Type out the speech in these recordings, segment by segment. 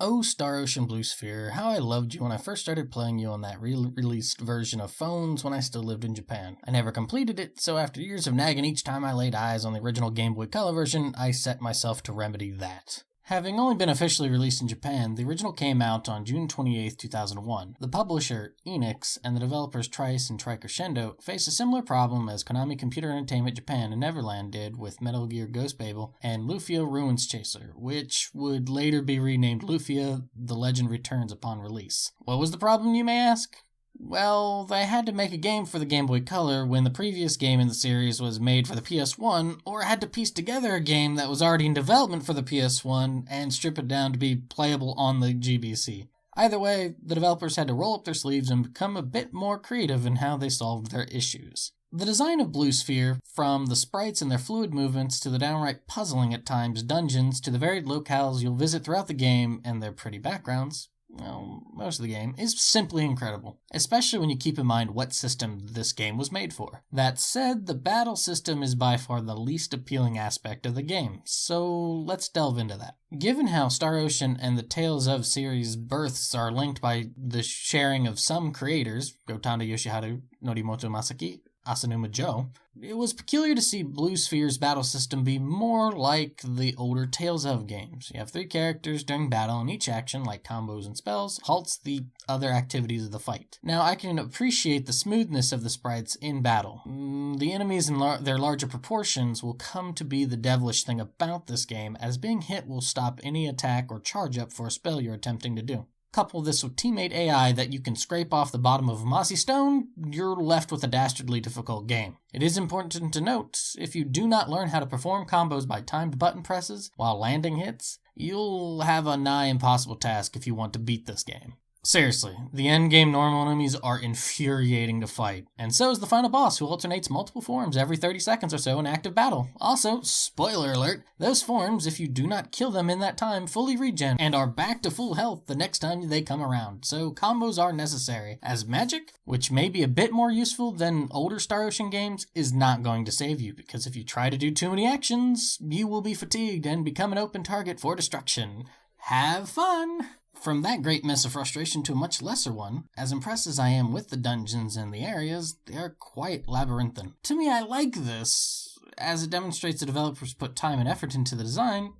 Oh, Star Ocean Blue Sphere, how I loved you when I first started playing you on that re-released version of phones when I still lived in Japan. I never completed it, so after years of nagging each time I laid eyes on the original Game Boy Color version, I set myself to remedy that. Having only been officially released in Japan, the original came out on June 28, 2001. The publisher, Enix, and the developers Trice and Tricrescendo face a similar problem as Konami Computer Entertainment Japan and Neverland did with Metal Gear Ghost Babel and Lufia Ruins Chaser, which would later be renamed Lufia: The Legend Returns upon release. What was the problem, you may ask? Well, they had to make a game for the Game Boy Color when the previous game in the series was made for the PS1, or had to piece together a game that was already in development for the PS1 and strip it down to be playable on the GBC. Either way, the developers had to roll up their sleeves and become a bit more creative in how they solved their issues. The design of Blue Sphere, from the sprites and their fluid movements to the downright puzzling at times dungeons to the varied locales you'll visit throughout the game and their pretty backgrounds, well, most of the game, is simply incredible, especially when you keep in mind what system this game was made for. That said, the battle system is by far the least appealing aspect of the game, so let's delve into that. Given how Star Ocean and the Tales of series births are linked by the sharing of some creators, Gotanda Yoshiharu, Norimoto Masaki, Asanuma Joe, it was peculiar to see Blue Sphere's battle system be more like the older Tales of games. You have 3 characters during battle, and each action, like combos and spells, halts the other activities of the fight. Now, I can appreciate the smoothness of the sprites in battle. The enemies in their larger proportions will come to be the devilish thing about this game, as being hit will stop any attack or charge up for a spell you're attempting to do. Couple this with teammate AI that you can scrape off the bottom of a mossy stone, you're left with a dastardly difficult game. It is important to note, if you do not learn how to perform combos by timed button presses while landing hits, you'll have a nigh impossible task if you want to beat this game. Seriously, the endgame normal enemies are infuriating to fight, and so is the final boss, who alternates multiple forms every 30 seconds or so in active battle. Also, spoiler alert, those forms, if you do not kill them in that time, fully regen and are back to full health the next time they come around, so combos are necessary, as magic, which may be a bit more useful than older Star Ocean games, is not going to save you, because if you try to do too many actions, you will be fatigued and become an open target for destruction. Have fun! From that great mess of frustration to a much lesser one, as impressed as I am with the dungeons and the areas, they are quite labyrinthine. To me, I like this, as it demonstrates the developers put time and effort into the design.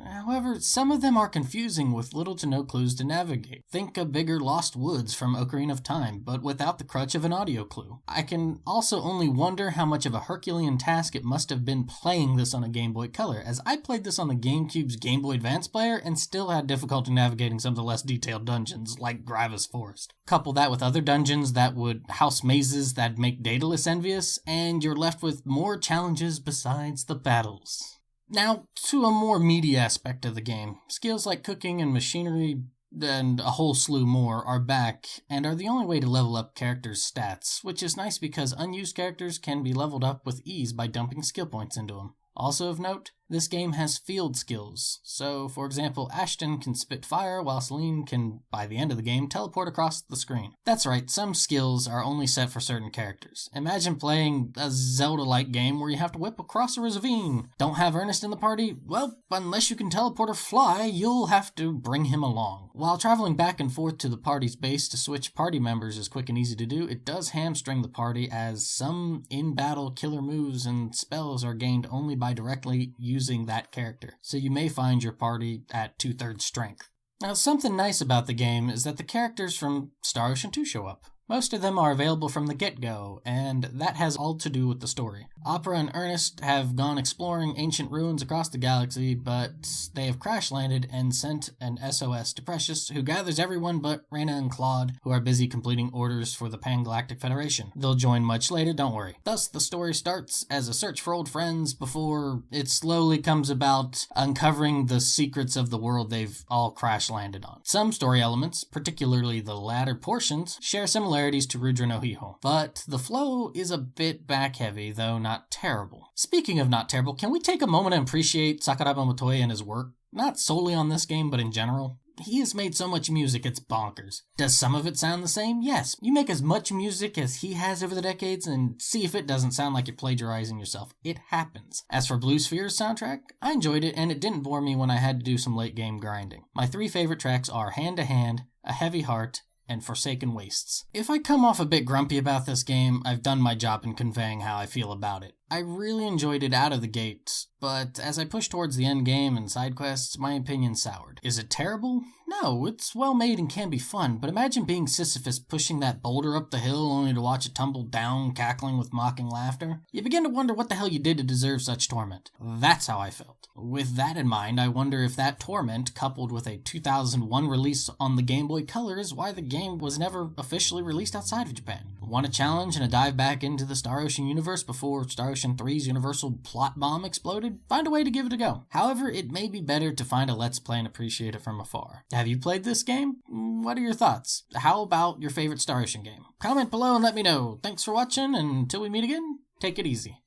However, some of them are confusing with little to no clues to navigate. Think a bigger Lost Woods from Ocarina of Time, but without the crutch of an audio clue. I can also only wonder how much of a Herculean task it must have been playing this on a Game Boy Color, as I played this on the GameCube's Game Boy Advance player and still had difficulty navigating some of the less detailed dungeons, like Griva's Forest. Couple that with other dungeons that would house mazes that make Daedalus envious, and you're left with more challenges besides the battles. Now, to a more meaty aspect of the game, skills like cooking and machinery and a whole slew more are back and are the only way to level up characters' stats, which is nice because unused characters can be leveled up with ease by dumping skill points into them. Also of note, this game has field skills, so for example, Ashton can spit fire while Celine can, by the end of the game, teleport across the screen. That's right, some skills are only set for certain characters. Imagine playing a Zelda-like game where you have to whip across a ravine. Don't have Ernest in the party? Well, unless you can teleport or fly, you'll have to bring him along. While traveling back and forth to the party's base to switch party members is quick and easy to do, it does hamstring the party as some in-battle killer moves and spells are gained only by directly using that character, so you may find your party at 2/3 strength. Now, something nice about the game is that the characters from Star Ocean 2 show up. Most of them are available from the get-go, and that has all to do with the story. Opera and Ernest have gone exploring ancient ruins across the galaxy, but they have crash-landed and sent an SOS to Precious, who gathers everyone but Reyna and Claude, who are busy completing orders for the Pan-Galactic Federation. They'll join much later, don't worry. Thus, the story starts as a search for old friends before it slowly comes about uncovering the secrets of the world they've all crash-landed on. Some story elements, particularly the latter portions, share similarities to Rudra no Hiho, but the flow is a bit back-heavy, though not terrible. Speaking of not terrible, can we take a moment and appreciate Sakuraba Motoya and his work? Not solely on this game, but in general. He has made so much music, it's bonkers. Does some of it sound the same? Yes. You make as much music as he has over the decades and see if it doesn't sound like you're plagiarizing yourself. It happens. As for Blue Sphere's soundtrack, I enjoyed it and it didn't bore me when I had to do some late game grinding. My 3 favorite tracks are Hand to Hand, A Heavy Heart, and Forsaken Wastes. If I come off a bit grumpy about this game, I've done my job in conveying how I feel about it. I really enjoyed it out of the gate, but as I pushed towards the end game and side quests, my opinion soured. Is it terrible? No, it's well made and can be fun, but imagine being Sisyphus pushing that boulder up the hill only to watch it tumble down, cackling with mocking laughter. You begin to wonder what the hell you did to deserve such torment. That's how I felt. With that in mind, I wonder if that torment, coupled with a 2001 release on the Game Boy Color, is why the game was never officially released outside of Japan. Want a challenge and a dive back into the Star Ocean universe before Star Ocean 3's universal plot bomb exploded? Find a way to give it a go. However, it may be better to find a Let's Play and appreciate it from afar. Have you played this game? What are your thoughts? How about your favorite Star Ocean game? Comment below and let me know. Thanks for watching, and until we meet again, take it easy.